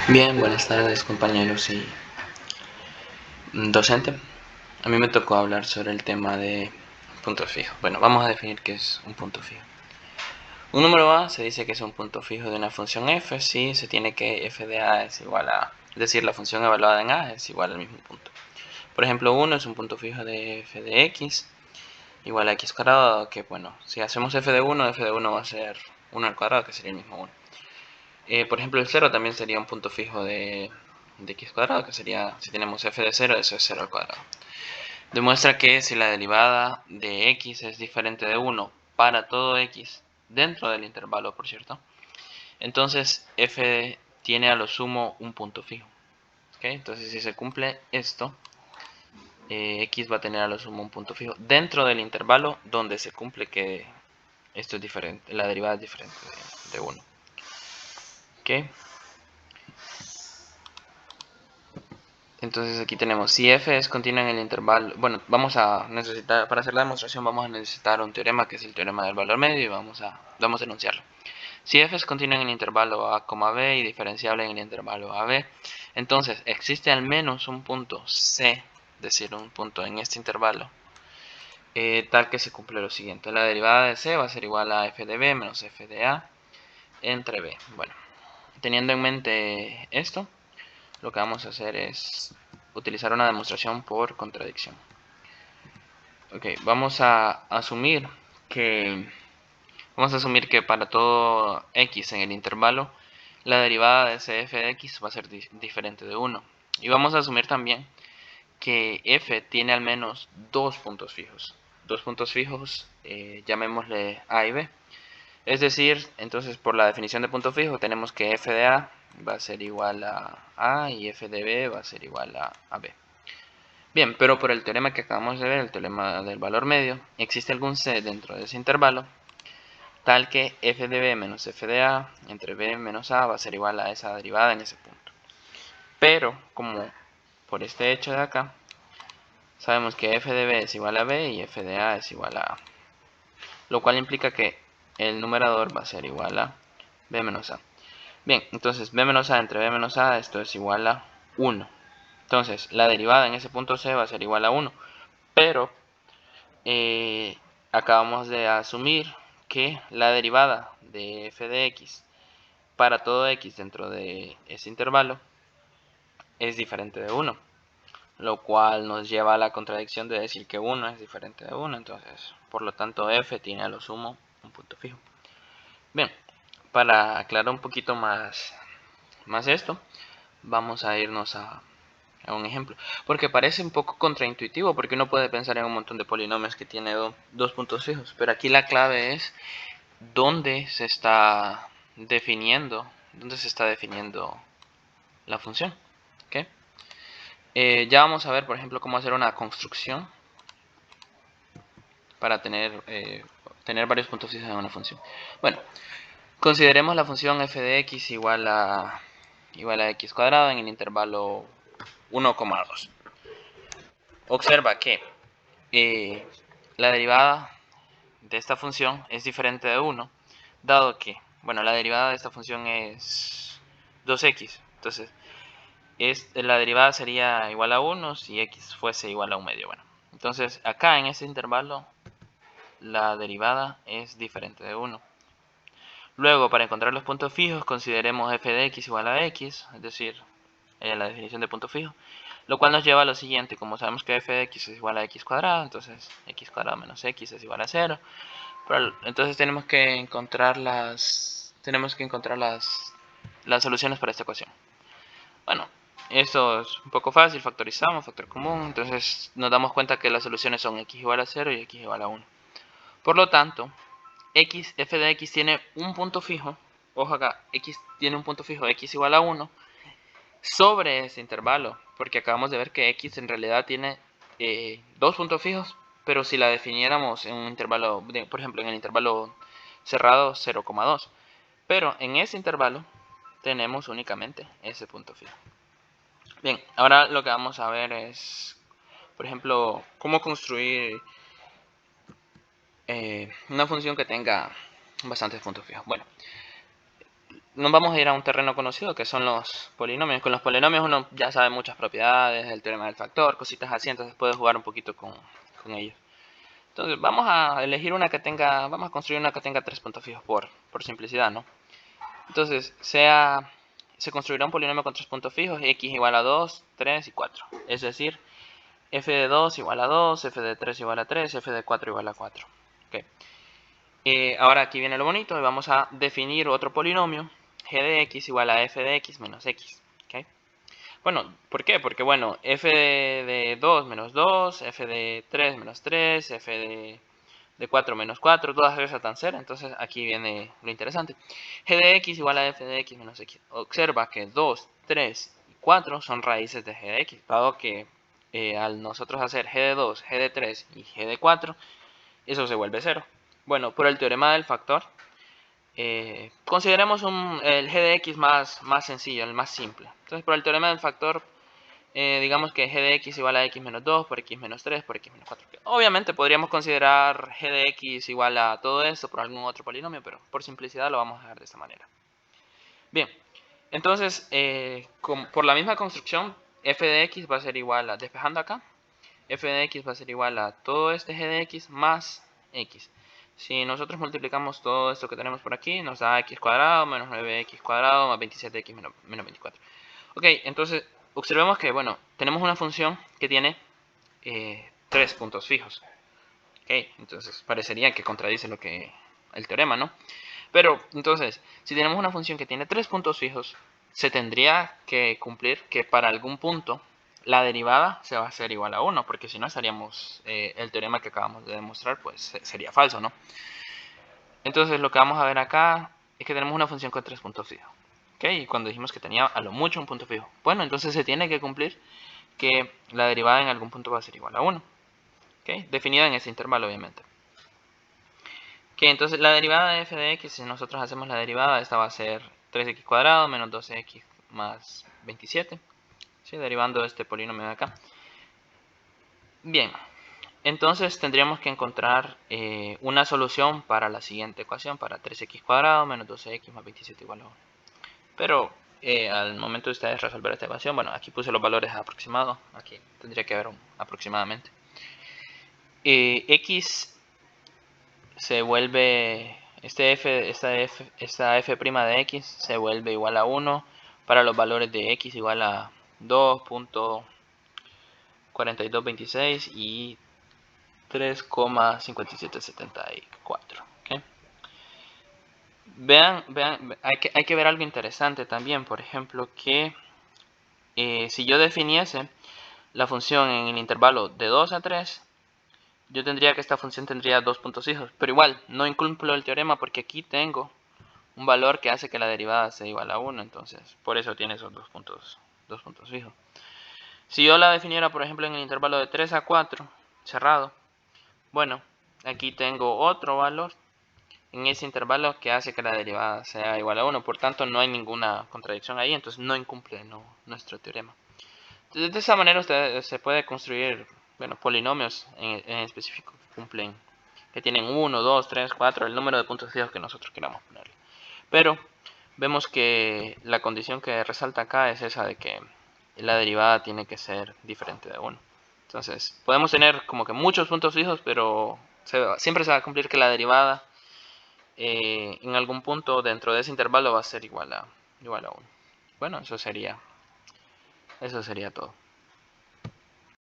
Bien, buenas tardes compañeros y docente. A mí me tocó hablar sobre el tema de puntos fijos. Bueno, vamos a definir qué es un punto fijo. Un número a se dice que es un punto fijo de una función f si se tiene que f de a es igual a, es decir, la función evaluada en a es igual al mismo punto. Por ejemplo, 1 es un punto fijo de f de x igual a x cuadrado, que bueno, si hacemos f de 1 va a ser 1 al cuadrado, que sería el mismo 1. Por ejemplo, el 0 también sería un punto fijo de x cuadrado, que sería, si tenemos f de 0, eso es 0 al cuadrado. Demuestra que si la derivada de x es diferente de 1 para todo x, dentro del intervalo, por cierto, entonces f tiene a lo sumo un punto fijo. ¿Okay? Entonces, si se cumple esto, x va a tener a lo sumo un punto fijo dentro del intervalo donde se cumple que esto es diferente, la derivada es diferente de 1. ¿Okay? Entonces aquí tenemos, si f es continua en el intervalo, bueno, vamos a necesitar, para hacer la demostración vamos a necesitar un teorema que es el teorema del valor medio y vamos a enunciarlo. Si f es continua en el intervalo a, b y diferenciable en el intervalo ab, entonces existe al menos un punto c, es decir, un punto en este intervalo, tal que se cumple lo siguiente. La derivada de c va a ser igual a f de b menos f de a entre b. Bueno, teniendo en mente esto, lo que vamos a hacer es utilizar una demostración por contradicción. Ok, vamos a asumir que para todo x en el intervalo, la derivada de ese f de x va a ser diferente de 1. Y vamos a asumir también que f tiene al menos dos puntos fijos. Dos puntos fijos, llamémosle a y b. Es decir, entonces por la definición de punto fijo tenemos que f de a va a ser igual a y f de b va a ser igual a b. Bien, pero por el teorema que acabamos de ver, el teorema del valor medio, existe algún c dentro de ese intervalo, tal que f de b menos f de a entre b menos a va a ser igual a esa derivada en ese punto. Pero, como por este hecho de acá, sabemos que f de b es igual a b y f de a es igual a a, lo cual implica que el numerador va a ser igual a b menos a. Bien, entonces b menos a entre b menos a, esto es igual a 1. Entonces, la derivada en ese punto c va a ser igual a 1, pero acabamos de asumir que la derivada de f de x para todo x dentro de ese intervalo es diferente de 1, lo cual nos lleva a la contradicción de decir que 1 es diferente de 1, entonces por lo tanto f tiene a lo sumo un punto fijo. Bien, para aclarar un poquito más esto, vamos a irnos a un ejemplo, porque parece un poco contraintuitivo, porque uno puede pensar en un montón de polinomios que tiene dos puntos fijos, pero aquí la clave es dónde se está definiendo la función. ¿Okay? Ya vamos a ver, por ejemplo, cómo hacer una construcción para tener varios puntos fijos en una función. Bueno, consideremos la función f de x igual a x cuadrado en el intervalo 1,2. Observa que la derivada de esta función es diferente de 1, dado que, bueno, la derivada de esta función es 2x. Entonces, la derivada sería igual a 1 si x fuese igual a 1 medio. Bueno, entonces acá en este intervalo la derivada es diferente de 1. Luego, para encontrar los puntos fijos, consideremos f de x igual a x, es decir, la definición de punto fijo, lo cual nos lleva a lo siguiente. Como sabemos que f de x es igual a x cuadrado, entonces x cuadrado menos x es igual a 0. Pero, entonces tenemos que encontrar las soluciones para esta ecuación. Bueno, esto es un poco fácil, factorizamos, factor común, entonces nos damos cuenta que las soluciones son x igual a 0 y x igual a 1. Por lo tanto, f de x tiene un punto fijo, ojo acá, x tiene un punto fijo, x igual a 1, sobre ese intervalo, porque acabamos de ver que x en realidad tiene dos puntos fijos, pero si la definiéramos en un intervalo, por ejemplo en el intervalo cerrado 0,2, pero en ese intervalo tenemos únicamente ese punto fijo. Bien, ahora lo que vamos a ver es, por ejemplo, cómo construir una función que tenga bastantes puntos fijos. Bueno, nos vamos a ir a un terreno conocido que son los polinomios. Con los polinomios uno ya sabe muchas propiedades, el teorema del factor, cositas así, entonces puede jugar un poquito con ellos. Entonces vamos a elegir una que tenga, vamos a construir una que tenga 3 puntos fijos por simplicidad, ¿no? Entonces se construirá un polinomio con 3 puntos fijos, x igual a 2, 3 y 4. Es decir, f de 2 igual a 2, f de 3 igual a 3, f de 4 igual a 4. Okay. Ahora aquí viene lo bonito, y vamos a definir otro polinomio, g de x igual a f de x menos x. ¿Okay? Bueno, ¿por qué? Porque bueno, f de 2 menos 2, f de 3 menos 3, f de 4 menos 4, todas esas están 0, entonces aquí viene lo interesante. G de x igual a f de x menos x. Observa que 2, 3 y 4 son raíces de g de x, dado que al nosotros hacer g de 2, g de 3 y g de 4, eso se vuelve 0. Bueno, por el teorema del factor, consideremos el g de x más sencillo, el más simple. Entonces, por el teorema del factor, digamos que g de x igual a x menos 2 por x menos 3 por x menos 4. Obviamente podríamos considerar g de x igual a todo esto por algún otro polinomio, pero por simplicidad lo vamos a dejar de esta manera. Bien, entonces, por la misma construcción, f de x va a ser igual a, despejando acá, f de x va a ser igual a todo este g de x más x. Si nosotros multiplicamos todo esto que tenemos por aquí, nos da x cuadrado menos 9x cuadrado más 27x menos 24. Ok, entonces observemos que, bueno, tenemos una función que tiene 3 puntos fijos. Ok, entonces parecería que contradice el teorema, ¿no? Pero, entonces, si tenemos una función que tiene 3 puntos fijos, se tendría que cumplir que para algún punto la derivada se va a hacer igual a 1, porque si no estaríamos, el teorema que acabamos de demostrar, pues sería falso, ¿no? Entonces lo que vamos a ver acá es que tenemos una función con 3 puntos fijos. ¿Ok? Y cuando dijimos que tenía a lo mucho un punto fijo. Bueno, entonces se tiene que cumplir que la derivada en algún punto va a ser igual a 1. ¿Ok? Definida en ese intervalo, obviamente. Ok, entonces la derivada de f de x, si nosotros hacemos la derivada, esta va a ser 3x cuadrado menos 12x más 27. ¿Sí? Derivando este polinomio de acá. Bien, entonces tendríamos que encontrar una solución para la siguiente ecuación, para 3x cuadrado menos 12x más 27 igual a 1. Pero al momento de ustedes resolver esta ecuación, bueno, aquí puse los valores aproximados, aquí tendría que haber un aproximadamente. X se vuelve, esta f' de x se vuelve igual a 1 para los valores de x igual a 2.4226 y 3,5774. ¿Okay? Vean, hay que ver algo interesante también, por ejemplo, que si yo definiese la función en el intervalo de 2 a 3, yo tendría que esta función tendría 2 puntos fijos, pero igual no incumplo el teorema porque aquí tengo un valor que hace que la derivada sea igual a 1, entonces por eso tiene esos 2 puntos fijos. Si yo la definiera, por ejemplo, en el intervalo de 3 a 4, cerrado, bueno, aquí tengo otro valor en ese intervalo que hace que la derivada sea igual a 1, por tanto no hay ninguna contradicción ahí, entonces no incumple nuestro teorema. Entonces, de esa manera se puede construir, bueno, polinomios en específico que cumplen, que tienen 1, 2, 3, 4, el número de puntos fijos que nosotros queramos ponerle. Pero vemos que la condición que resalta acá es esa de que la derivada tiene que ser diferente de 1. Entonces, podemos tener como que muchos puntos fijos, pero siempre se va a cumplir que la derivada en algún punto dentro de ese intervalo va a ser igual a 1. Bueno, eso sería todo.